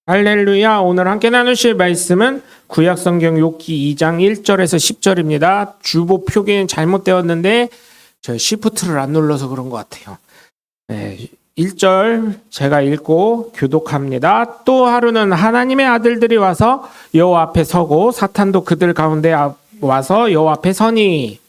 할렐루야. 오늘 함께 나누실 말씀은 구약성경 욥기 2장 1절에서 10절입니다. 주보 표기는 잘못되었는데 저 시프트를 안 눌러서 그런 것 같아요. 1절 제가 읽고 교독합니다. 또 하루는 하나님의 아들들이 와서 여호와 앞에 서고 사탄도 그들 가운데 와서 여호와 앞에 서니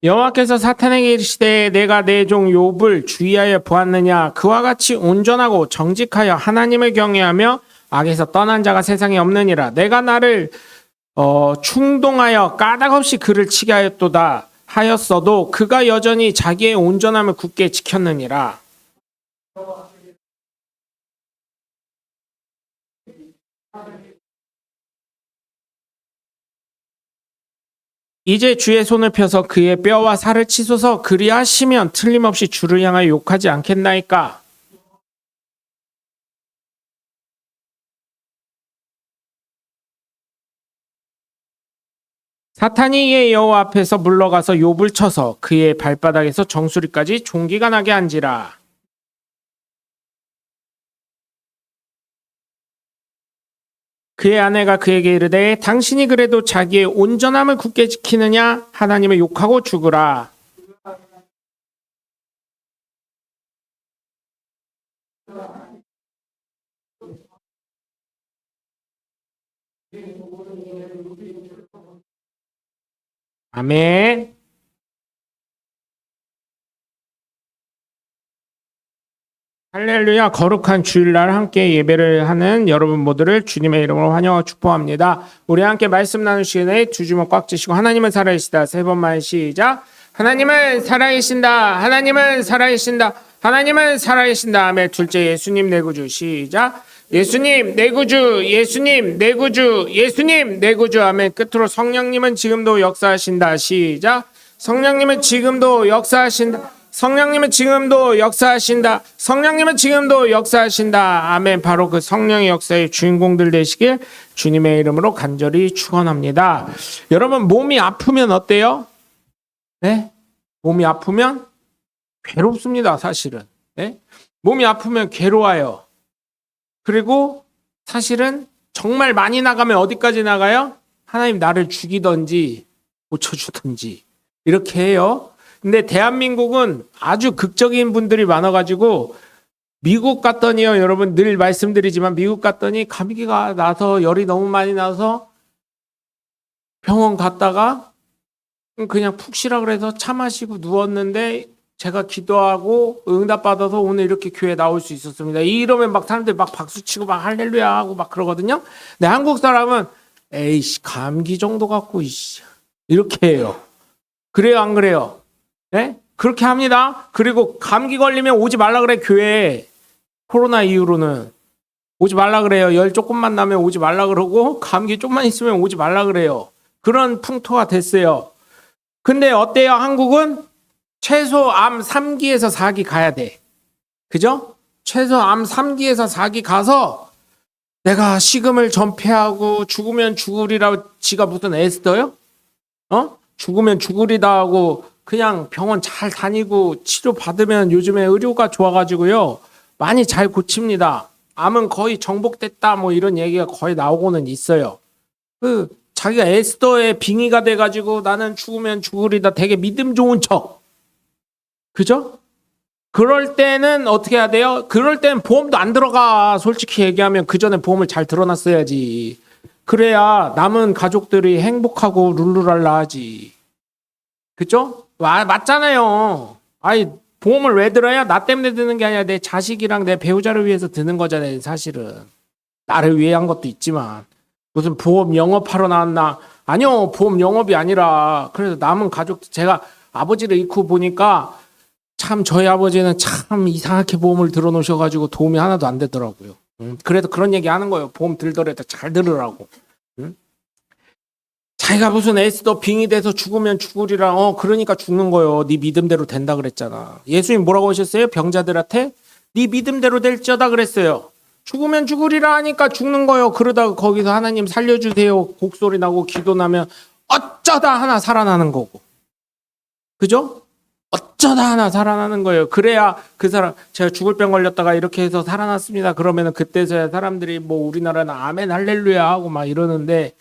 여호와께서 사탄에게 이르시되 내가 내 종 욥을 주의하여 보았느냐. 그와 같이 온전하고 정직하여 하나님을 경외하며 악에서 떠난 자가 세상에 없느니라. 내가 나를 충동하여 까닭없이 그를 치게 하였도다 하였어도 그가 여전히 자기의 온전함을 굳게 지켰느니라. 이제 주의 손을 펴서 그의 뼈와 살을 치소서. 그리하시면 틀림없이 주를 향하여 욕하지 않겠나이까. 사탄이 이에 여호와 앞에서 물러가서 욥을 쳐서 그의 발바닥에서 정수리까지 종기가 나게 한지라. 그의 아내가 그에게 이르되 당신이 그래도 자기의 온전함을 굳게 지키느냐. 하나님을 욕하고 죽으라. 아멘. 할렐루야. 거룩한 주일날 함께 예배를 하는 여러분 모두를 주님의 이름으로 환영하고 축복합니다. 우리 함께 말씀 나누시기에 두 주먹 꽉 쥐시고 하나님은 살아계시다 세 번만 시작. 하나님은 살아계신다. 하나님은 살아계신다. 하나님은 살아계신다. 아멘. 둘째 예수님 내 구주 시작. 예수님 내 구주, 예수님 내 구주, 예수님 내 구주. 아멘. 끝으로 성령님은 지금도 역사하신다 시작. 성령님은 지금도 역사하신다. 성령님은 지금도 역사하신다. 성령님은 지금도 역사하신다. 아멘. 바로 그 성령의 역사의 주인공들 되시길 주님의 이름으로 간절히 축원합니다. 여러분 몸이 아프면 어때요? 네? 몸이 아프면 괴롭습니다. 사실은. 네? 몸이 아프면 괴로워요. 그리고 사실은 정말 많이 나가면 어디까지 나가요? 하나님 나를 죽이든지 고쳐주든지 이렇게 해요. 근데 대한민국은 아주 극적인 분들이 많아가지고 미국 갔더니요, 여러분 늘 말씀드리지만 미국 갔더니 감기가 나서 열이 너무 많이 나서 병원 갔다가 그냥 푹 쉬라 그래서 차 마시고 누웠는데 제가 기도하고 응답받아서 오늘 이렇게 교회 나올 수 있었습니다. 이러면 막 사람들이 막 박수치고 막 할렐루야 하고 막 그러거든요. 근데 한국 사람은 에이씨 감기 정도 갖고 이렇게 해요. 그래요 안 그래요? 네? 그렇게 합니다. 그리고 감기 걸리면 오지 말라 그래. 교회에 코로나 이후로는 오지 말라 그래요. 열 조금만 나면 오지 말라 그러고 감기 좀만 있으면 오지 말라 그래요. 그런 풍토가 됐어요. 근데 어때요? 한국은 최소 암 3기에서 4기 가야 돼. 그죠? 최소 암 3기에서 4기 가서 내가 식음을 전폐하고 죽으면 죽으리라. 지가 무슨 에스더요? 죽으면 죽으리다 하고 그냥 병원 잘 다니고 치료 받으면 요즘에 의료가 좋아가지고요 많이 잘 고칩니다. 암은 거의 정복됐다 뭐 이런 얘기가 거의 나오고는 있어요. 자기가 에스더의 빙의가 돼가지고 나는 죽으면 죽으리다 되게 믿음 좋은 척. 그죠? 그럴 때는 어떻게 해야 돼요? 그럴 때는 보험도 안 들어가. 솔직히 얘기하면 그 전에 보험을 잘 들어놨어야지. 그래야 남은 가족들이 행복하고 룰루랄라 하지. 그죠? 맞잖아요. 아니 보험을 왜 들어야? 나 때문에 드는 게 아니라 내 자식이랑 내 배우자를 위해서 드는 거잖아요. 사실은 나를 위해 한 것도 있지만 무슨 보험 영업하러 나왔나? 아니요, 보험 영업이 아니라 그래서 남은 가족 제가 아버지를 잃고 보니까 참 저희 아버지는 참 이상하게 보험을 들어놓으셔가지고 도움이 하나도 안 되더라고요. 그래도 그런 얘기 하는 거예요. 보험 들더라도 잘 들으라고. 자기가 무슨 에스더 빙이 돼서 죽으면 죽으리라. 그러니까 죽는 거예요. 네 믿음대로 된다 그랬잖아. 예수님 뭐라고 하셨어요? 병자들한테 네 믿음대로 될지어다 그랬어요. 죽으면 죽으리라 하니까 죽는 거예요. 그러다가 거기서 하나님 살려주세요 곡소리 나고 기도 나면 어쩌다 하나 살아나는 거고. 그죠? 어쩌다 하나 살아나는 거예요. 그래야 그 사람, 제가 죽을 병 걸렸다가 이렇게 해서 살아났습니다. 그러면은 그때서야 사람들이 뭐 우리나라는 아멘 할렐루야 하고 막 이러는데,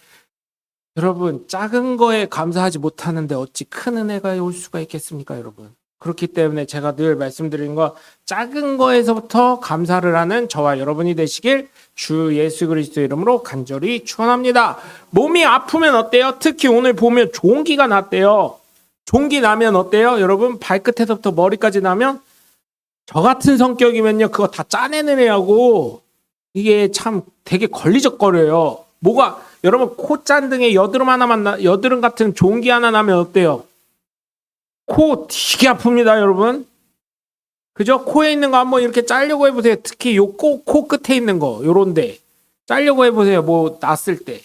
여러분, 작은 거에 감사하지 못하는데 어찌 큰 은혜가 올 수가 있겠습니까, 여러분? 그렇기 때문에 제가 늘 말씀드린 거, 작은 거에서부터 감사를 하는 저와 여러분이 되시길 주 예수 그리스도 이름으로 간절히 축원합니다. 몸이 아프면 어때요? 특히 오늘 보면 종기가 났대요. 종기 나면 어때요? 여러분, 발끝에서부터 머리까지 나면, 저 같은 성격이면요, 그거 다 짜내는 애하고, 이게 참 되게 걸리적거려요. 뭐가, 여러분, 콧잔등에 여드름 같은 종기 하나 나면 어때요? 코 되게 아픕니다, 여러분. 그죠? 코에 있는 거 한번 이렇게 짜려고 해보세요. 특히 요 코 끝에 있는 거, 요런데. 짜려고 해보세요. 뭐, 났을 때.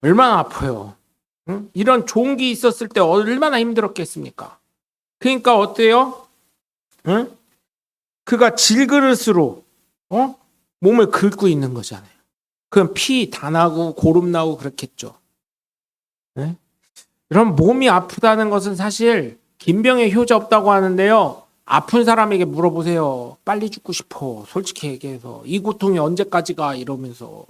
얼마나 아파요. 응? 이런 종기 있었을 때 얼마나 힘들었겠습니까? 그러니까 어때요? 응? 그가 질그릇으로 몸을 긁고 있는 거잖아요. 그럼 피 다 나고 고름 나고 그렇겠죠. 네? 이런 몸이 아프다는 것은 사실 긴병에 효자 없다고 하는데요. 아픈 사람에게 물어보세요. 빨리 죽고 싶어. 솔직히 얘기해서. 이 고통이 언제까지가 이러면서.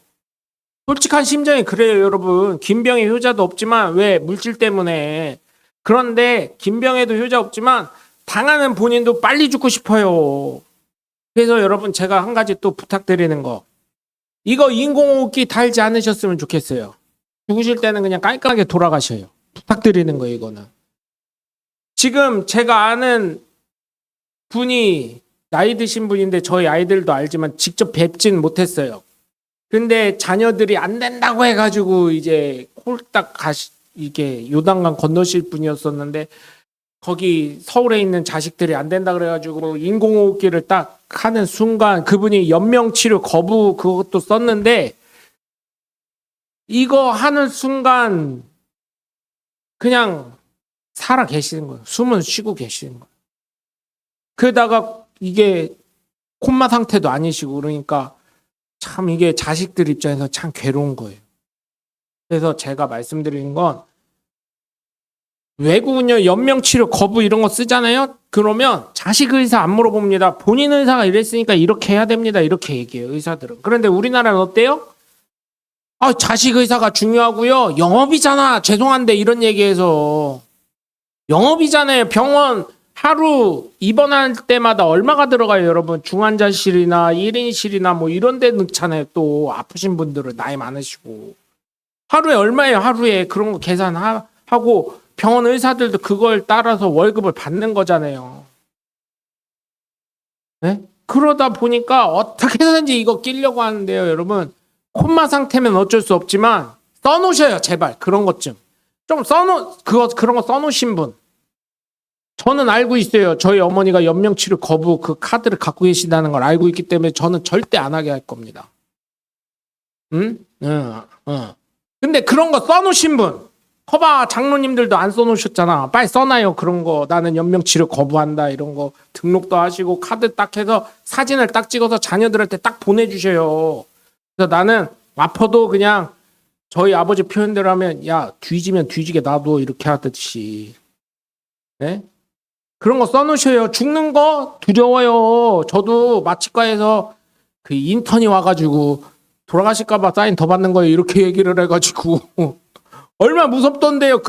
솔직한 심정이 그래요, 여러분. 긴병에 효자도 없지만 왜? 물질 때문에. 그런데 긴병에도 효자 없지만 당하는 본인도 빨리 죽고 싶어요. 그래서 여러분, 제가 한 가지 또 부탁드리는 거. 이거 인공호흡기 달지 않으셨으면 좋겠어요. 죽으실 때는 그냥 깔끔하게 돌아가셔요. 부탁드리는 거예요, 이거는. 지금 제가 아는 분이 나이 드신 분인데 저희 아이들도 알지만 직접 뵙진 못했어요. 근데 자녀들이 안 된다고 해가지고 이제 홀딱 이게 요단강 건너실 분이었었는데, 거기 서울에 있는 자식들이 안 된다 그래가지고 인공호흡기를 딱 하는 순간 그분이 연명치료 거부 그것도 썼는데, 이거 하는 순간 그냥 살아 계시는 거예요. 숨은 쉬고 계시는 거예요. 그러다가 이게 콤마 상태도 아니시고 그러니까 참 이게 자식들 입장에서 참 괴로운 거예요. 그래서 제가 말씀드리는 건, 외국은요 연명치료 거부 이런 거 쓰잖아요. 그러면 자식 의사 안 물어봅니다. 본인 의사가 이랬으니까 이렇게 해야 됩니다. 이렇게 얘기해요, 의사들은. 그런데 우리나라는 어때요? 자식 의사가 중요하고요. 영업이잖아. 죄송한데 이런 얘기해서. 영업이잖아요. 병원 하루 입원할 때마다 얼마가 들어가요, 여러분? 중환자실이나 1인실이나 뭐 이런 데 넣잖아요. 또 아프신 분들은 나이 많으시고. 하루에 얼마예요, 하루에. 그런 거 계산하고 병원 의사들도 그걸 따라서 월급을 받는 거잖아요. 네? 그러다 보니까 어떻게든지 이거 끼려고 하는데요, 여러분. 콤마 상태면 어쩔 수 없지만 써놓으셔요, 제발. 그런 것 좀 그런 거 써놓으신 분. 저는 알고 있어요. 저희 어머니가 연명치료 거부 그 카드를 갖고 계신다는 걸 알고 있기 때문에 저는 절대 안 하게 할 겁니다. 응? 근데 그런 거 써놓으신 분, 커봐, 장로님들도 안 써놓으셨잖아. 빨리 써놔요, 그런 거. 나는 연명치료 거부한다, 이런 거. 등록도 하시고 카드 딱 해서 사진을 딱 찍어서 자녀들한테 딱 보내주셔요. 그래서 나는 아파도 그냥 저희 아버지 표현대로 하면, 야, 뒤지면 뒤지게 놔둬, 이렇게 하듯이. 네? 그런 거 써놓으셔요. 죽는 거 두려워요. 저도 마취과에서 그 인턴이 와가지고 돌아가실까봐 사인 더 받는 거예요, 이렇게 얘기를 해가지고. 얼마나 무섭던데요.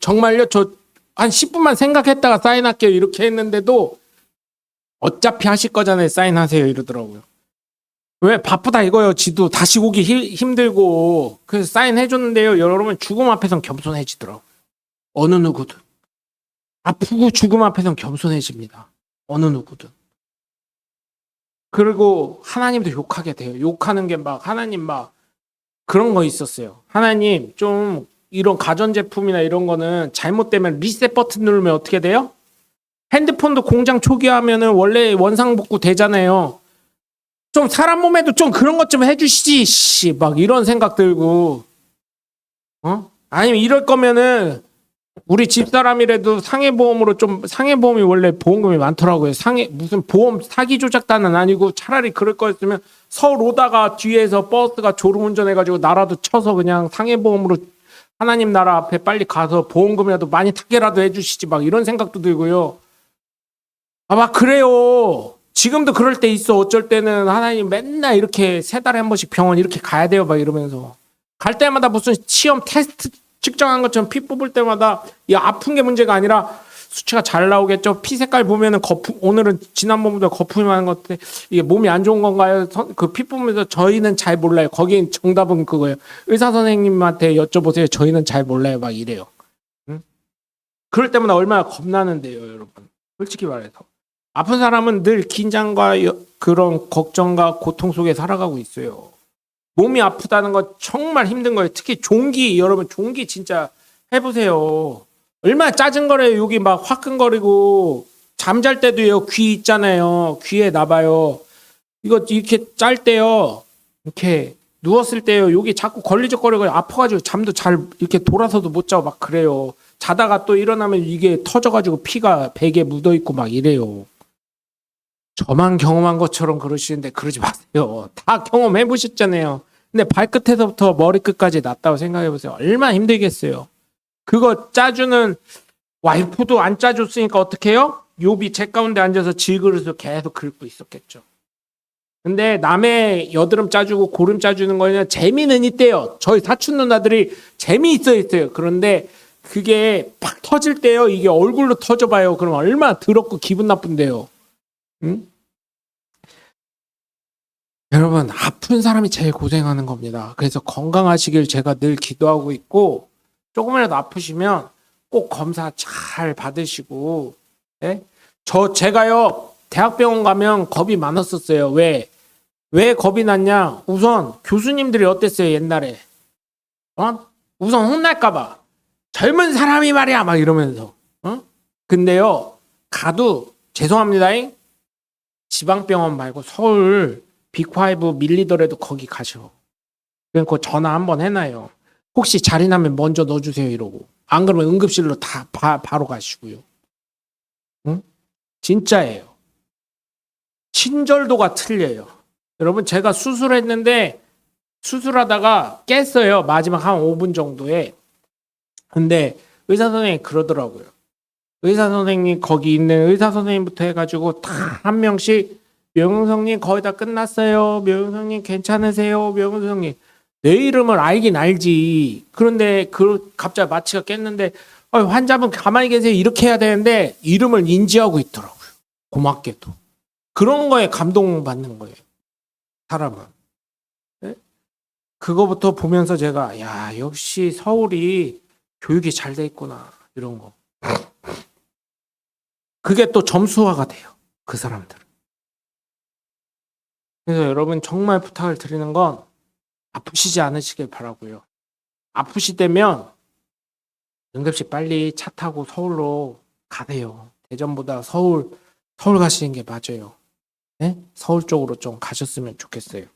정말요. 저 한 10분만 생각했다가 사인할게요, 이렇게 했는데도 어차피 하실 거잖아요, 사인하세요, 이러더라고요. 왜? 바쁘다 이거요. 지도 다시 오기 힘들고. 그래서 사인해줬는데요, 여러분, 죽음 앞에선 겸손해지더라고요. 어느 누구든. 아프고 죽음 앞에선 겸손해집니다. 어느 누구든. 그리고 하나님도 욕하게 돼요. 욕하는 게 막 하나님 막 그런 거 있었어요. 하나님 좀 이런 가전제품이나 이런 거는 잘못되면 리셋 버튼 누르면 어떻게 돼요? 핸드폰도 공장 초기화하면은 원래 원상복구 되잖아요. 좀 사람 몸에도 좀 그런 것 좀 해주시지. 막 이런 생각 들고. 아니면 이럴 거면은 우리 집사람이라도 상해보험으로 좀, 상해보험이 원래 보험금이 많더라고요. 무슨 보험 사기 조작단은 아니고 차라리 그럴 거였으면 서울 오다가 뒤에서 버스가 졸음운전해가지고 나라도 쳐서 그냥 상해보험으로 하나님 나라 앞에 빨리 가서 보험금이라도 많이 타게라도 해주시지 막 이런 생각도 들고요. 막 그래요. 지금도 그럴 때 있어. 어쩔 때는 하나님 맨날 이렇게 3달에 한 번씩 병원 이렇게 가야 돼요 막 이러면서 갈 때마다 무슨 시험 테스트 측정한 것처럼 피 뽑을 때마다 이 아픈 게 문제가 아니라 수치가 잘 나오겠죠. 피 색깔 보면은 거품, 오늘은 지난번보다 거품이 많은 것 같아. 이게 몸이 안 좋은 건가요? 그 피 뽑으면서 저희는 잘 몰라요. 거긴 정답은 그거예요. 의사 선생님한테 여쭤보세요. 저희는 잘 몰라요. 막 이래요. 응? 그럴 때마다 얼마나 겁나는데요, 여러분. 솔직히 말해서. 아픈 사람은 늘 긴장과 그런 걱정과 고통 속에 살아가고 있어요. 몸이 아프다는 건 정말 힘든 거예요. 특히 종기, 여러분 종기 진짜 해보세요. 얼마나 짜증거려요. 여기 막 화끈거리고 잠잘 때도요. 귀 있잖아요. 귀에 나봐요. 이거 이렇게 짤 때요. 이렇게 누웠을 때요. 여기 자꾸 걸리적거리고 아파가지고 잠도 잘 이렇게 돌아서도 못 자고 막 그래요. 자다가 또 일어나면 이게 터져가지고 피가 베개에 묻어있고 막 이래요. 저만 경험한 것처럼 그러시는데 그러지 마세요. 다 경험해 보셨잖아요. 근데 발끝에서부터 머리끝까지 낫다고 생각해 보세요. 얼마나 힘들겠어요. 그거 짜주는 와이프도 안 짜줬으니까 어떻게 해요? 욥이 제 가운데 앉아서 질그릇을 계속 긁고 있었겠죠. 근데 남의 여드름 짜주고 고름 짜주는 거는 재미는 있대요. 저희 사촌 누나들이 재미있어 있어요. 그런데 그게 팍 터질 때요. 이게 얼굴로 터져봐요. 그럼 얼마나 더럽고 기분 나쁜데요. 응? 여러분 아픈 사람이 제일 고생하는 겁니다. 그래서 건강하시길 제가 늘 기도하고 있고 조금이라도 아프시면 꼭 검사 잘 받으시고 네? 제가요 대학병원 가면 겁이 많았었어요. 왜 겁이 났냐? 우선 교수님들이 어땠어요 옛날에? 우선 혼날까봐 젊은 사람이 말이야 막 이러면서 근데요 가도 죄송합니다잉 지방병원 말고 서울 빅5 밀리더라도 거기 가셔. 그러니까 전화 한번 해놔요. 혹시 자리 나면 먼저 넣어주세요 이러고. 안 그러면 응급실로 다 바로 가시고요. 응? 진짜예요. 친절도가 틀려요. 여러분 제가 수술했는데 수술하다가 깼어요. 마지막 한 5분 정도에. 근데 의사 선생님이 그러더라고요. 의사 선생님 거기 있는 의사 선생님부터 해가지고 다 한 명씩 명성님 거의 다 끝났어요. 명성님 괜찮으세요? 명성님 내 이름을 알긴 알지. 그런데 갑자기 마취가 깼는데 환자분 가만히 계세요. 이렇게 해야 되는데 이름을 인지하고 있더라고요. 고맙게도. 그런 거에 감동받는 거예요. 사람은. 네? 그거부터 보면서 제가 야 역시 서울이 교육이 잘 돼 있구나. 이런 거. 그게 또 점수화가 돼요. 그 사람들. 그래서 여러분 정말 부탁을 드리는 건 아프시지 않으시길 바라고요. 아프시다면 응급실 빨리 차 타고 서울로 가세요. 대전보다 서울 가시는 게 맞아요. 네? 서울 쪽으로 좀 가셨으면 좋겠어요.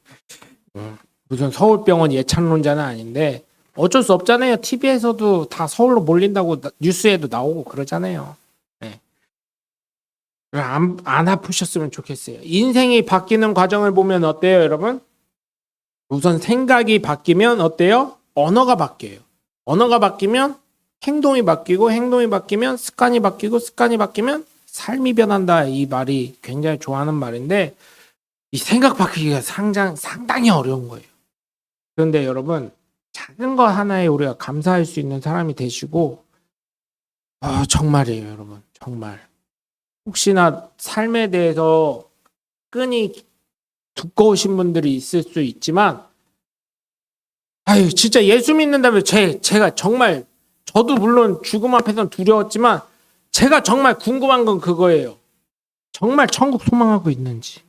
무슨 서울병원 예찬론자는 아닌데 어쩔 수 없잖아요. TV에서도 다 서울로 몰린다고 뉴스에도 나오고 그러잖아요. 네. 안 아프셨으면 좋겠어요. 인생이 바뀌는 과정을 보면 어때요, 여러분? 우선 생각이 바뀌면 어때요? 언어가 바뀌어요. 언어가 바뀌면 행동이 바뀌고 행동이 바뀌면 습관이 바뀌고 습관이 바뀌면 삶이 변한다. 이 말이 굉장히 좋아하는 말인데 이 생각 바뀌기가 상당히 어려운 거예요. 그런데 여러분 작은 거 하나에 우리가 감사할 수 있는 사람이 되시고 정말이에요, 여러분. 정말. 혹시나 삶에 대해서 끈이 두꺼우신 분들이 있을 수 있지만 진짜 예수 믿는다면 제가 정말 저도 물론 죽음 앞에서는 두려웠지만 제가 정말 궁금한 건 그거예요. 정말 천국 소망하고 있는지.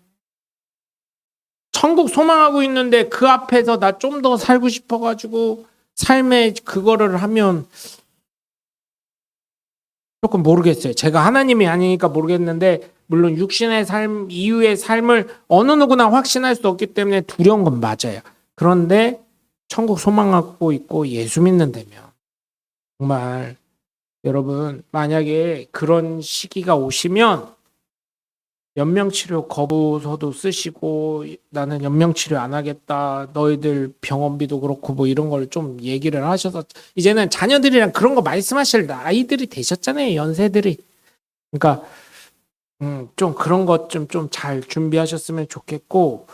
천국 소망하고 있는데 그 앞에서 나 좀 더 살고 싶어가지고 삶에 그거를 하면 조금 모르겠어요. 제가 하나님이 아니니까 모르겠는데 물론 육신의 삶 이후의 삶을 어느 누구나 확신할 수 없기 때문에 두려운 건 맞아요. 그런데 천국 소망하고 있고 예수 믿는다면 정말 여러분 만약에 그런 시기가 오시면 연명치료 거부서도 쓰시고 나는 연명치료 안 하겠다. 너희들 병원비도 그렇고 뭐 이런 걸 좀 얘기를 하셔서 이제는 자녀들이랑 그런 거 말씀하실 나이들이 되셨잖아요. 연세들이. 그러니까 좀 그런 것 좀 잘 준비하셨으면 좋겠고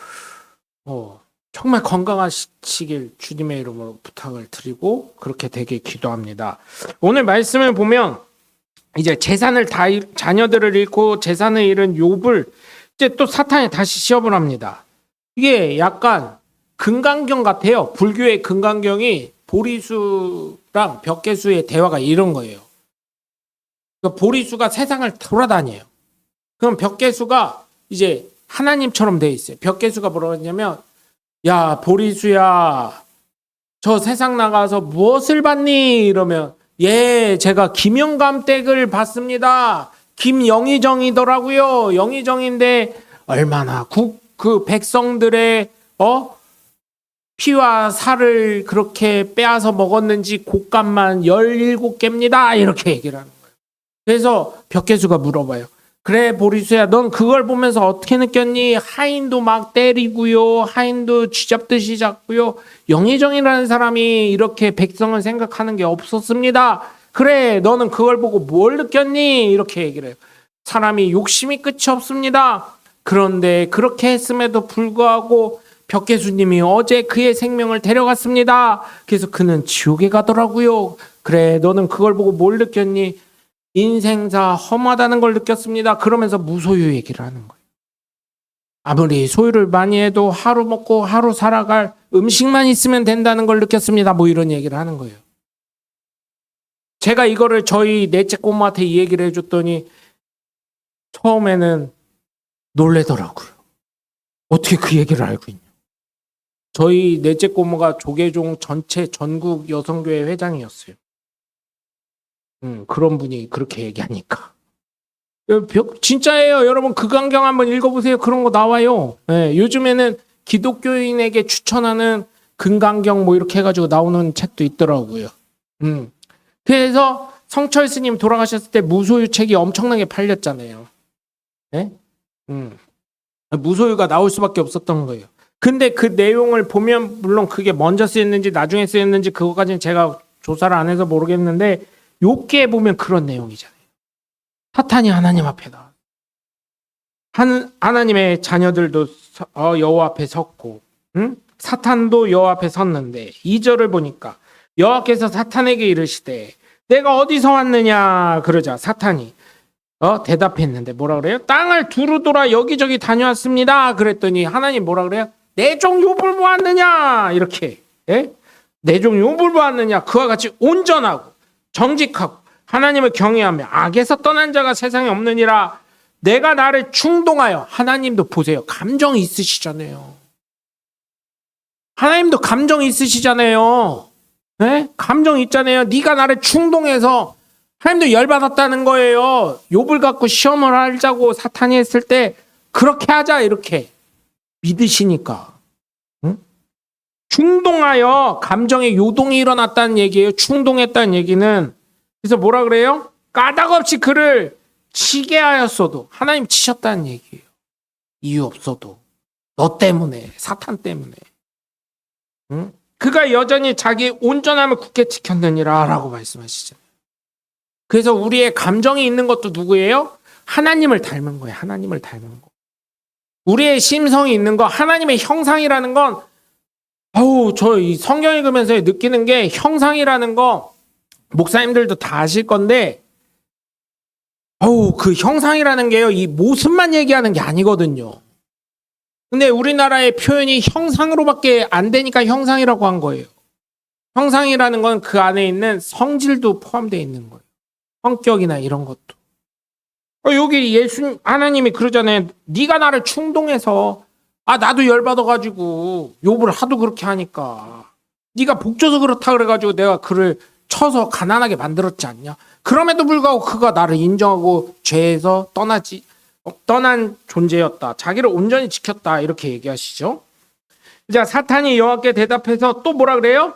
정말 건강하시길 주님의 이름으로 부탁을 드리고 그렇게 되게 기도합니다. 오늘 말씀을 보면 이제 재산을 다 자녀들을 잃고 재산을 잃은 욥을 이제 또 사탄이 다시 시험을 합니다. 이게 약간 금강경 같아요. 불교의 금강경이 보리수랑 벽계수의 대화가 이런 거예요. 그러니까 보리수가 세상을 돌아다녀요. 그럼 벽계수가 이제 하나님처럼 돼 있어요. 벽계수가 뭐라고 했냐면 야 보리수야 저 세상 나가서 무엇을 봤니? 이러면 예 제가 김영감댁을 봤습니다. 김영의정이더라고요. 영의정인데 얼마나 그 백성들의 피와 살을 그렇게 빼앗아 먹었는지 곶감만 17개입니다. 이렇게 얘기를 하는 거예요. 그래서 벽계수가 물어봐요. 그래 보리수야 넌 그걸 보면서 어떻게 느꼈니? 하인도 막 때리고요. 하인도 쥐잡듯이 잡고요. 영의정이라는 사람이 이렇게 백성을 생각하는 게 없었습니다. 그래 너는 그걸 보고 뭘 느꼈니? 이렇게 얘기를 해요. 사람이 욕심이 끝이 없습니다. 그런데 그렇게 했음에도 불구하고 벽계수님이 어제 그의 생명을 데려갔습니다. 그래서 그는 지옥에 가더라고요. 그래 너는 그걸 보고 뭘 느꼈니? 인생사 험하다는 걸 느꼈습니다. 그러면서 무소유 얘기를 하는 거예요. 아무리 소유를 많이 해도 하루 먹고 하루 살아갈 음식만 있으면 된다는 걸 느꼈습니다. 뭐 이런 얘기를 하는 거예요. 제가 이거를 저희 넷째 꼬마한테 이 얘기를 해줬더니 처음에는 놀래더라고요. 어떻게 그 얘기를 알고 있냐. 저희 넷째 꼬마가 조계종 전체 전국 여성교회 회장이었어요. 그런 분이 그렇게 얘기하니까. 진짜예요. 여러분 금강경 한번 읽어보세요. 그런 거 나와요. 네, 요즘에는 기독교인에게 추천하는 금강경 뭐 이렇게 해가지고 나오는 책도 있더라고요. 그래서 성철 스님 돌아가셨을 때 무소유 책이 엄청나게 팔렸잖아요. 네? 무소유가 나올 수밖에 없었던 거예요. 근데 그 내용을 보면 물론 그게 먼저 쓰였는지 나중에 쓰였는지 그거까지는 제가 조사를 안 해서 모르겠는데 욥기에 보면 그런 내용이잖아요. 사탄이 하나님 앞에 나와. 하나님의 자녀들도 여호와 앞에 섰고 사탄도 여호와 앞에 섰는데 2절을 보니까 여호와께서 사탄에게 이르시되 내가 어디서 왔느냐 그러자 사탄이 대답했는데 뭐라 그래요? 땅을 두루 돌아 여기저기 다녀왔습니다. 그랬더니 하나님 뭐라 그래요? 내 종 욥을 보았느냐 이렇게 내 종 욥을 보았느냐 그와 같이 온전하고 정직하고 하나님을 경외하며 악에서 떠난 자가 세상에 없느니라. 내가 나를 충동하여 하나님도 보세요. 감정이 있으시잖아요. 하나님도 감정이 있으시잖아요. 네? 감정 있잖아요. 네가 나를 충동해서 하나님도 열받았다는 거예요. 욥을 갖고 시험을 하자고 사탄이 했을 때 그렇게 하자 이렇게 믿으시니까. 충동하여 감정의 요동이 일어났다는 얘기예요. 충동했다는 얘기는. 그래서 뭐라 그래요? 까닭없이 그를 치게 하였어도 하나님 치셨다는 얘기예요. 이유 없어도 너 때문에 사탄 때문에 그가 여전히 자기 온전함을 굳게 지켰느니라 라고 말씀하시잖아요. 그래서 우리의 감정이 있는 것도 누구예요? 하나님을 닮은 거예요. 하나님을 닮은 거. 우리의 심성이 있는 거 하나님의 형상이라는 건 저 이 성경 읽으면서 느끼는 게 형상이라는 거 목사님들도 다 아실 건데 그 형상이라는 게요 이 모습만 얘기하는 게 아니거든요. 근데 우리나라의 표현이 형상으로밖에 안 되니까 형상이라고 한 거예요. 형상이라는 건 그 안에 있는 성질도 포함되어 있는 거예요. 성격이나 이런 것도. 여기 하나님이 그러잖아요. 네가 나를 충동해서 나도 열받아가지고 욥을 하도 그렇게 하니까 네가 복져서 그렇다 그래가지고 내가 그를 쳐서 가난하게 만들었지 않냐. 그럼에도 불구하고 그가 나를 인정하고 죄에서 떠난 존재였다. 자기를 온전히 지켰다. 이렇게 얘기하시죠. 자, 사탄이 여호와께 대답해서 또 뭐라 그래요?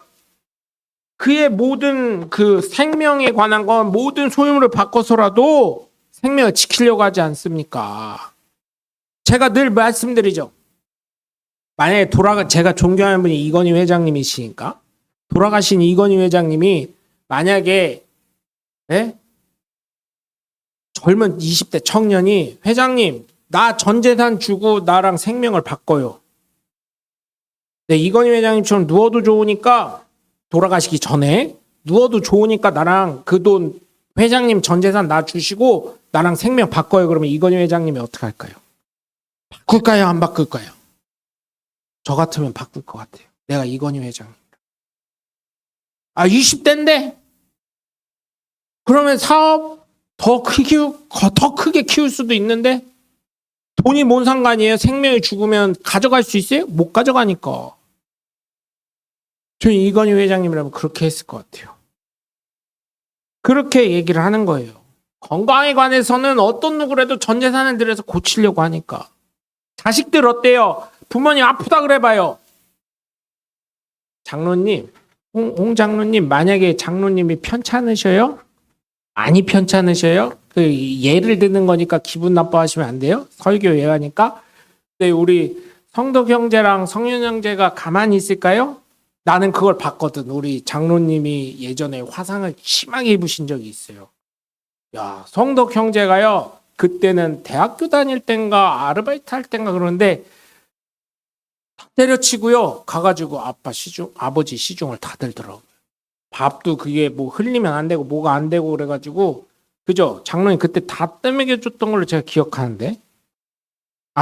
그의 모든 그 생명에 관한 건 모든 소유물을 바꿔서라도 생명을 지키려고 하지 않습니까? 제가 늘 말씀드리죠. 만약에 제가 존경하는 분이 이건희 회장님이시니까 돌아가신 이건희 회장님이 만약에 젊은 20대 청년이 회장님 나 전 재산 주고 나랑 생명을 바꿔요. 네, 이건희 회장님처럼 누워도 좋으니까 돌아가시기 전에 누워도 좋으니까 나랑 그 돈 회장님 전 재산 나 주시고 나랑 생명 바꿔요. 그러면 이건희 회장님이 어떻게 할까요? 바꿀까요? 안 바꿀까요? 저 같으면 바꿀 것 같아요. 내가 이건희 회장님. 20대인데? 그러면 사업 더 크게 키울 수도 있는데 돈이 뭔 상관이에요? 생명이 죽으면 가져갈 수 있어요? 못 가져가니까. 저는 이건희 회장님이라면 그렇게 했을 것 같아요. 그렇게 얘기를 하는 거예요. 건강에 관해서는 어떤 누구라도 전 재산을 들여서 고치려고 하니까. 자식들 어때요? 부모님 아프다 그래봐요. 장로님, 홍 장로님, 만약에 장로님이 편찮으셔요? 많이 편찮으셔요? 그 예를 드는 거니까 기분 나빠하시면 안 돼요. 설교 예하니까. 근데 우리 성덕 형제랑 성윤 형제가 가만히 있을까요? 나는 그걸 봤거든. 우리 장로님이 예전에 화상을 심하게 입으신 적이 있어요. 야, 성덕 형제가요. 그때는 대학교 다닐 땐가 아르바이트 할 땐가 그러는데 때려치고요. 가가지고 아버지 시중을 다 들더라고요. 밥도 그게 뭐 흘리면 안 되고 뭐가 안 되고 그래가지고 그죠? 장로님 그때 다 떼먹여줬던 걸로 제가 기억하는데.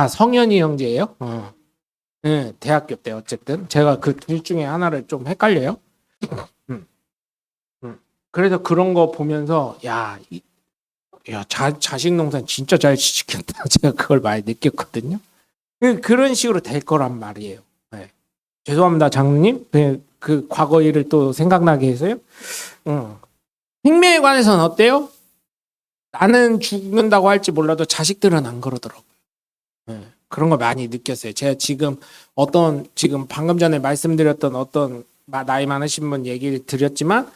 성현이 형제예요? 네, 대학교 때 어쨌든 제가 그 둘 중에 하나를 좀 헷갈려요. 그래서 그런 거 보면서 자식 농사 진짜 잘 지켰다. 제가 그걸 많이 느꼈거든요. 그런 식으로 될 거란 말이에요. 네. 죄송합니다, 장로님. 그 과거 일을 또 생각나게 해서요. 생명에 관해서는 어때요? 나는 죽는다고 할지 몰라도 자식들은 안 그러더라고요. 네. 그런 거 많이 느꼈어요. 제가 지금 방금 전에 말씀드렸던 어떤 나이 많으신 분 얘기를 드렸지만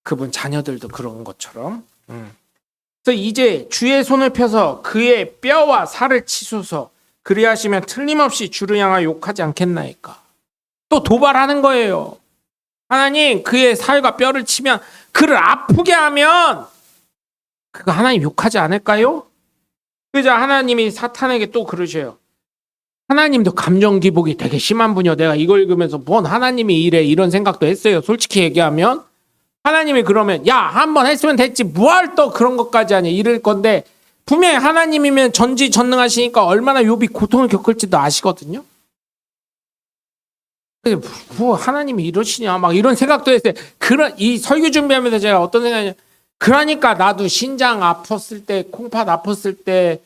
그분 자녀들도 그런 것처럼. 그래서 이제 주의 손을 펴서 그의 뼈와 살을 치소서. 그리하시면 틀림없이 주를 향하여 욕하지 않겠나이까. 또 도발하는 거예요. 하나님 그의 살과 뼈를 치면 그를 아프게 하면 그거 하나님 욕하지 않을까요? 그래서 하나님이 사탄에게 또 그러셔요. 하나님도 감정 기복이 되게 심한 분이요. 내가 이걸 읽으면서 뭔 하나님이 이래 이런 생각도 했어요. 솔직히 얘기하면 하나님이 그러면 한번 했으면 됐지 뭘 또 그런 것까지 하냐 이럴 건데 분명히 하나님이면 전지전능하시니까 얼마나 욥이 고통을 겪을지도 아시거든요. 뭐 하나님이 이러시냐 막 이런 생각도 했어요. 이 설교 준비하면서 제가 어떤 생각이냐. 그러니까 나도 신장 아팠을 때 콩팥 아팠을 때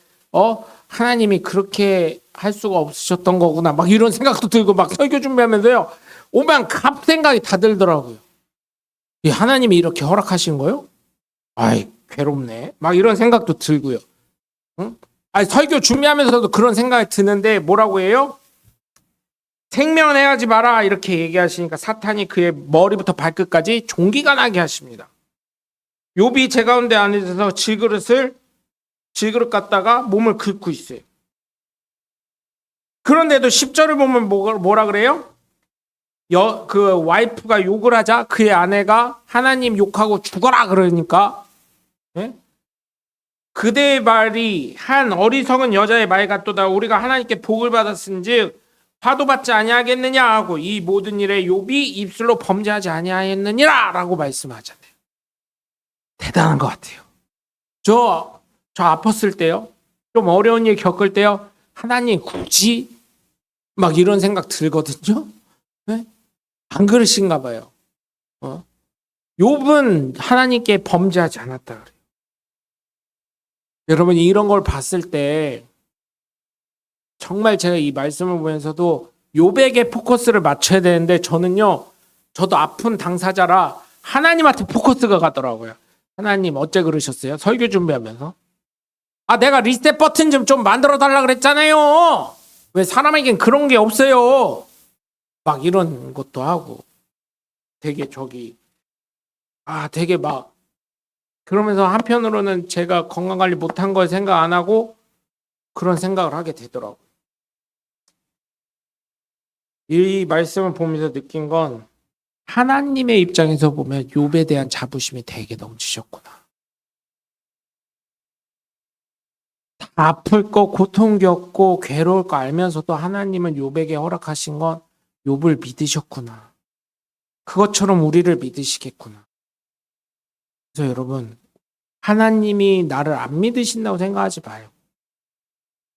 하나님이 그렇게 할 수가 없으셨던 거구나 막 이런 생각도 들고 막 설교 준비하면서요. 오만 갑 생각이 다 들더라고요. 하나님이 이렇게 허락하신 거요? 괴롭네. 막 이런 생각도 들고요. 설교 준비하면서도 그런 생각이 드는데 뭐라고 해요? 생명은 해하지 마라 이렇게 얘기하시니까 사탄이 그의 머리부터 발끝까지 종기가 나게 하십니다. 욥이 제 가운데 앉아서 질그릇 갖다가 몸을 긁고 있어요. 그런데도 10절을 보면 뭐라 그래요? 그 와이프가 욕을 하자 그의 아내가 하나님 욕하고 죽어라 그러니까 그대의 말이 한 어리석은 여자의 말 같도다. 우리가 하나님께 복을 받았은즉 화도 받지 아니하겠느냐 하고 이 모든 일에 욥이 입술로 범죄하지 아니하였느니라 라고 말씀하잖아요. 대단한 것 같아요. 저 아팠을 때요. 좀 어려운 일 겪을 때요. 하나님 굳이 막 이런 생각 들거든요. 네? 안 그러신가 봐요. 욥은 하나님께 범죄하지 않았다 그래요. 여러분 이런 걸 봤을 때 정말 제가 이 말씀을 보면서도 욥에게 포커스를 맞춰야 되는데 저도 아픈 당사자라 하나님한테 포커스가 가더라고요. 하나님 어째 그러셨어요? 설교 준비하면서 내가 리셋 버튼 좀 만들어 달라 그랬잖아요. 왜 사람에겐 그런 게 없어요. 막 이런 것도 하고 되게 되게 막 그러면서 한편으로는 제가 건강관리 못한 걸 생각 안 하고 그런 생각을 하게 되더라고요. 이 말씀을 보면서 느낀 건 하나님의 입장에서 보면 욥에 대한 자부심이 되게 넘치셨구나. 다 아플 거, 고통 겪고 괴로울 거 알면서도 하나님은 욥에게 허락하신 건 욥을 믿으셨구나. 그것처럼 우리를 믿으시겠구나. 그래서 여러분, 하나님이 나를 안 믿으신다고 생각하지 마요.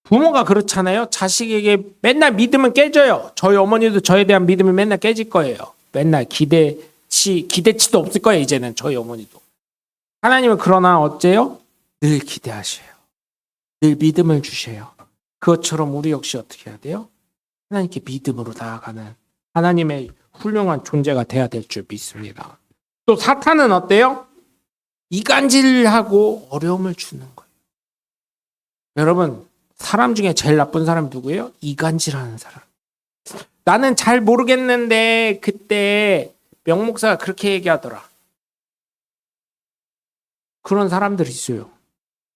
부모가 그렇잖아요. 자식에게 맨날 믿음은 깨져요. 저희 어머니도 저에 대한 믿음이 맨날 깨질 거예요. 맨날 기대치도 없을 거예요. 이제는 저희 어머니도. 하나님은 그러나 어째요? 늘 기대하셔요. 늘 믿음을 주셔요. 그것처럼 우리 역시 어떻게 해야 돼요? 하나님께 믿음으로 나아가는 하나님의 훌륭한 존재가 돼야 될 줄 믿습니다. 또 사탄은 어때요? 이간질하고 어려움을 주는 거예요. 여러분, 사람 중에 제일 나쁜 사람이 누구예요? 이간질하는 사람. 나는 잘 모르겠는데 그때 명 목사가 그렇게 얘기하더라. 그런 사람들이 있어요.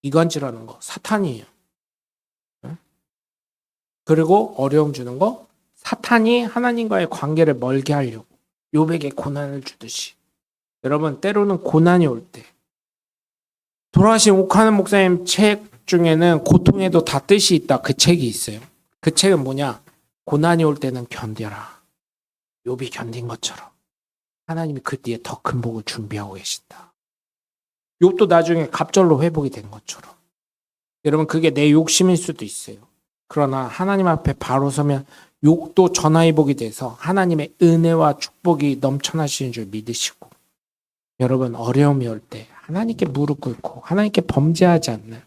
이간질하는 거 사탄이에요. 그리고 어려움 주는 거 사탄이 하나님과의 관계를 멀게 하려고 욥에게 고난을 주듯이. 여러분, 때로는 고난이 올 때 돌아가신 옥하는 목사님 책 중에는 고통에도 다 뜻이 있다, 그 책이 있어요. 그 책은 뭐냐? 고난이 올 때는 견뎌라. 욥이 견딘 것처럼 하나님이 그 뒤에 더 큰 복을 준비하고 계신다. 욥도 나중에 갑절로 회복이 된 것처럼. 여러분, 그게 내 욕심일 수도 있어요. 그러나 하나님 앞에 바로 서면 욕도 전화위복이 돼서 하나님의 은혜와 축복이 넘쳐나시는 줄 믿으시고, 여러분, 어려움이 올 때 하나님께 무릎 꿇고 하나님께 범죄하지 않는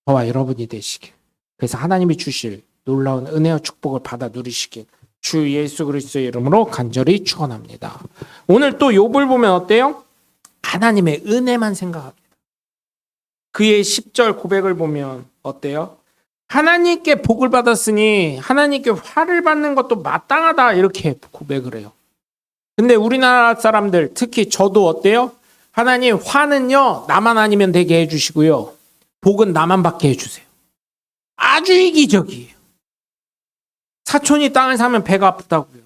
저와 여러분이 되시길, 그래서 하나님이 주실 놀라운 은혜와 축복을 받아 누리시길 주 예수 그리스도의 이름으로 간절히 축원합니다. 오늘 또 욥을 보면 어때요? 하나님의 은혜만 생각합니다. 그의 10절 고백을 보면 어때요? 하나님께 복을 받았으니 하나님께 화를 받는 것도 마땅하다, 이렇게 고백을 해요. 근데 우리나라 사람들, 특히 저도 어때요? 하나님, 화는요 나만 아니면 되게 해주시고요, 복은 나만 받게 해주세요. 아주 이기적이에요. 사촌이 땅을 사면 배가 아프다고요.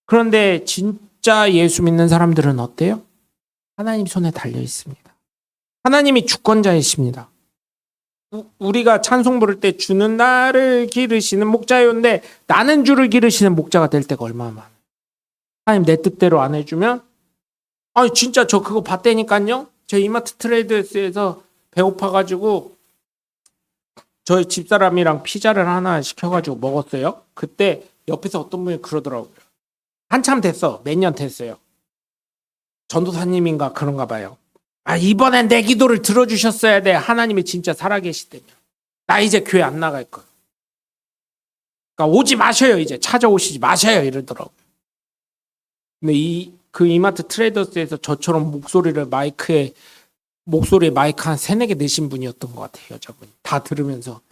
그런데 진짜 예수 믿는 사람들은 어때요? 하나님 손에 달려 있습니다. 하나님이 주권자이십니다. 우리가 찬송 부를 때 주는 나를 기르시는 목자요인데 나는 주를 기르시는 목자가 될 때가 얼마나 많아요. 하나님 내 뜻대로 안 해주면, 아니 진짜 저 그거 봤다니까요. 제 이마트 트레이더스에서 배고파가지고 저희 집사람이랑 피자를 하나 시켜가지고 먹었어요. 그때 옆에서 어떤 분이 그러더라고요. 한참 됐어. 몇 년 됐어요. 전도사님인가 그런가 봐요. 아, 이번엔 내 기도를 들어주셨어야 돼. 하나님이 진짜 살아계시다면 나 이제 교회 안 나갈 거야. 그러니까 오지 마셔요. 이제 찾아오시지 마셔요, 이러더라고요. 근데 그 이마트 트레이더스에서 저처럼 목소리에 마이크 한 3-4개 내신 분이었던 것 같아요. 여자분이 다 들으면서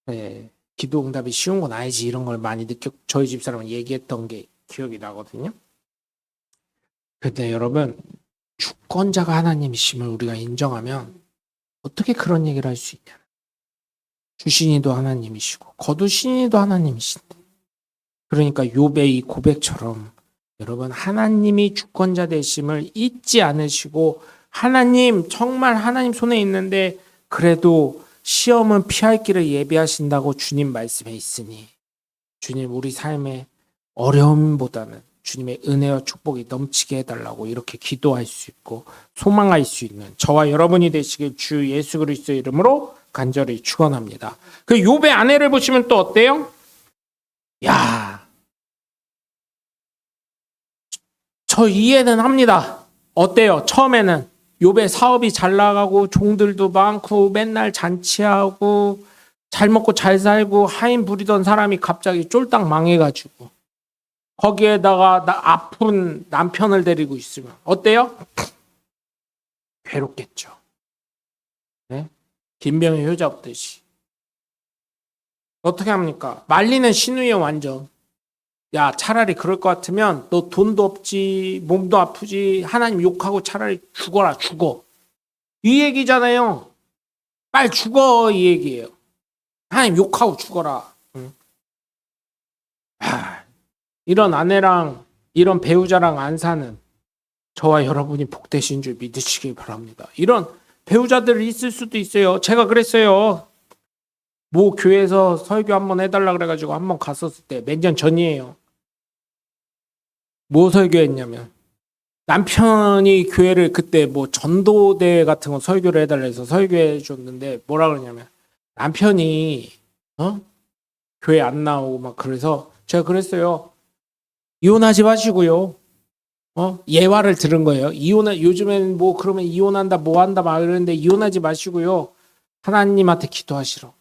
네, 기도 응답이 쉬운 건 아니지, 이런 걸 많이 저희 집사람은 얘기했던 게 기억이 나거든요. 근데 여러분, 주권자가 하나님이심을 우리가 인정하면 어떻게 그런 얘기를 할 수 있냐. 주신이도 하나님이시고 거두신이도 하나님이신데, 그러니까 욥의 이 고백처럼 여러분, 하나님이 주권자 되심을 잊지 않으시고, 하나님 정말 하나님 손에 있는데 그래도 시험은 피할 길을 예비하신다고 주님 말씀에 있으니 주님 우리 삶의 어려움보다는 주님의 은혜와 축복이 넘치게 해달라고 이렇게 기도할 수 있고 소망할 수 있는 저와 여러분이 되시길 주 예수 그리스도의 이름으로 간절히 축원합니다. 그 욥의 아내를 보시면 또 어때요? 야, 저 이해는 합니다. 어때요? 처음에는 욥의 사업이 잘 나가고 종들도 많고 맨날 잔치하고 잘 먹고 잘 살고 하인 부리던 사람이 갑자기 쫄딱 망해가지고 거기에다가 아픈 남편을 데리고 있으면 어때요? 괴롭겠죠. 네? 김병희 효자 없듯이. 어떻게 합니까? 말리는 신우예요, 완전. 야, 차라리 그럴 것 같으면 너 돈도 없지, 몸도 아프지, 하나님 욕하고 차라리 죽어라, 죽어. 이 얘기잖아요. 빨리 죽어, 이 얘기예요. 하나님 욕하고 죽어라. 응? 이런 아내랑 이런 배우자랑 안 사는 저와 여러분이 복되신 줄 믿으시기 바랍니다. 이런 배우자들이 있을 수도 있어요. 제가 그랬어요. 모 교회에서 설교 한번 해달라 그래가지고 한번 갔었을 때 몇 년 전이에요. 뭐 설교했냐면 남편이 교회를 그때 뭐 전도대 같은 거 설교를 해달라 해서 설교해 줬는데 뭐라 그러냐면 남편이 교회 안 나오고 막 그래서 제가 그랬어요. 이혼하지 마시고요. 예화를 들은 거예요. 요즘엔 뭐 그러면 이혼한다 뭐 한다 막 이러는데 이혼하지 마시고요. 하나님한테 기도하시러.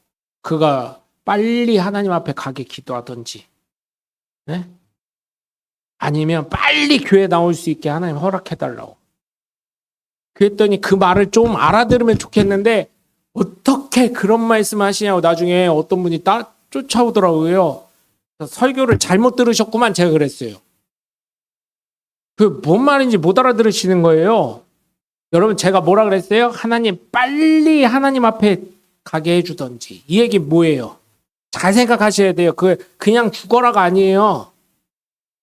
그가 빨리 하나님 앞에 가게 기도하든지, 네? 아니면 빨리 교회 나올 수 있게 하나님 허락해달라고. 그랬더니 그 말을 좀 알아들으면 좋겠는데 어떻게 그런 말씀 하시냐고 나중에 어떤 분이 쫓아오더라고요. 설교를 잘못 들으셨구만 제가 그랬어요. 그 뭔 말인지 못 알아들으시는 거예요. 여러분 제가 뭐라 그랬어요? 하나님 빨리 하나님 앞에 가게 해주던지. 이 얘기 뭐예요? 잘 생각하셔야 돼요. 그냥 죽어라가 아니에요.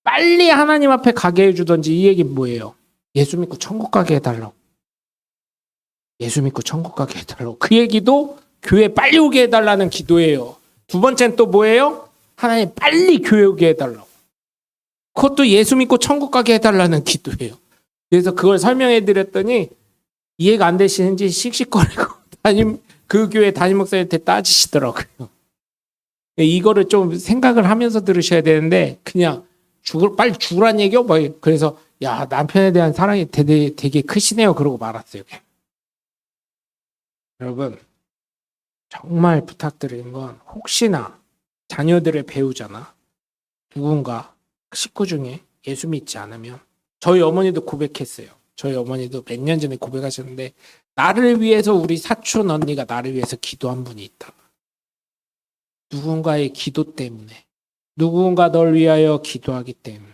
빨리 하나님 앞에 가게 해주던지. 이 얘기 뭐예요? 예수 믿고 천국 가게 해달라고. 예수 믿고 천국 가게 해달라고. 그 얘기도 교회 빨리 오게 해달라는 기도예요. 두 번째는 또 뭐예요? 하나님 빨리 교회 오게 해달라고. 그것도 예수 믿고 천국 가게 해달라는 기도예요. 그래서 그걸 설명해 드렸더니 이해가 안 되시는지 씩씩거리고 그 교회 담임 목사님한테 따지시더라고요. 이거를 좀 생각을 하면서 들으셔야 되는데 그냥 빨리 죽으란 얘기요? 뭐 그래서 야 남편에 대한 사랑이 되게 크시네요. 그러고 말았어요. 여러분 정말 부탁드리는 건 혹시나 자녀들의 배우자나 누군가 식구 중에 예수 믿지 않으면 저희 어머니도 고백했어요. 저희 어머니도 몇 년 전에 고백하셨는데 나를 위해서 우리 사촌 언니가 나를 위해서 기도한 분이 있다. 누군가의 기도 때문에 누군가 널 위하여 기도하기 때문에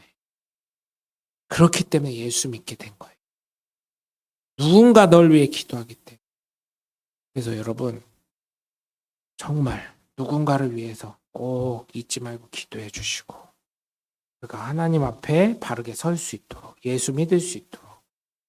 그렇기 때문에 예수 믿게 된 거예요. 누군가 널 위해 기도하기 때문에. 그래서 여러분 정말 누군가를 위해서 꼭 잊지 말고 기도해 주시고 그가 하나님 앞에 바르게 설 수 있도록 예수 믿을 수 있도록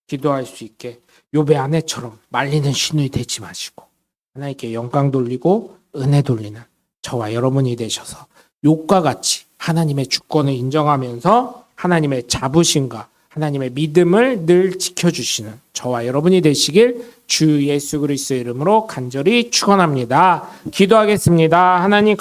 기도할 수 있게 욥의 아내처럼 말리는 신우이 되지 마시고 하나님께 영광 돌리고 은혜 돌리는 저와 여러분이 되셔서 욥과 같이 하나님의 주권을 인정하면서 하나님의 자부심과 하나님의 믿음을 늘 지켜주시는 저와 여러분이 되시길 주 예수 그리스도의 이름으로 간절히 축원합니다. 기도하겠습니다. 하나님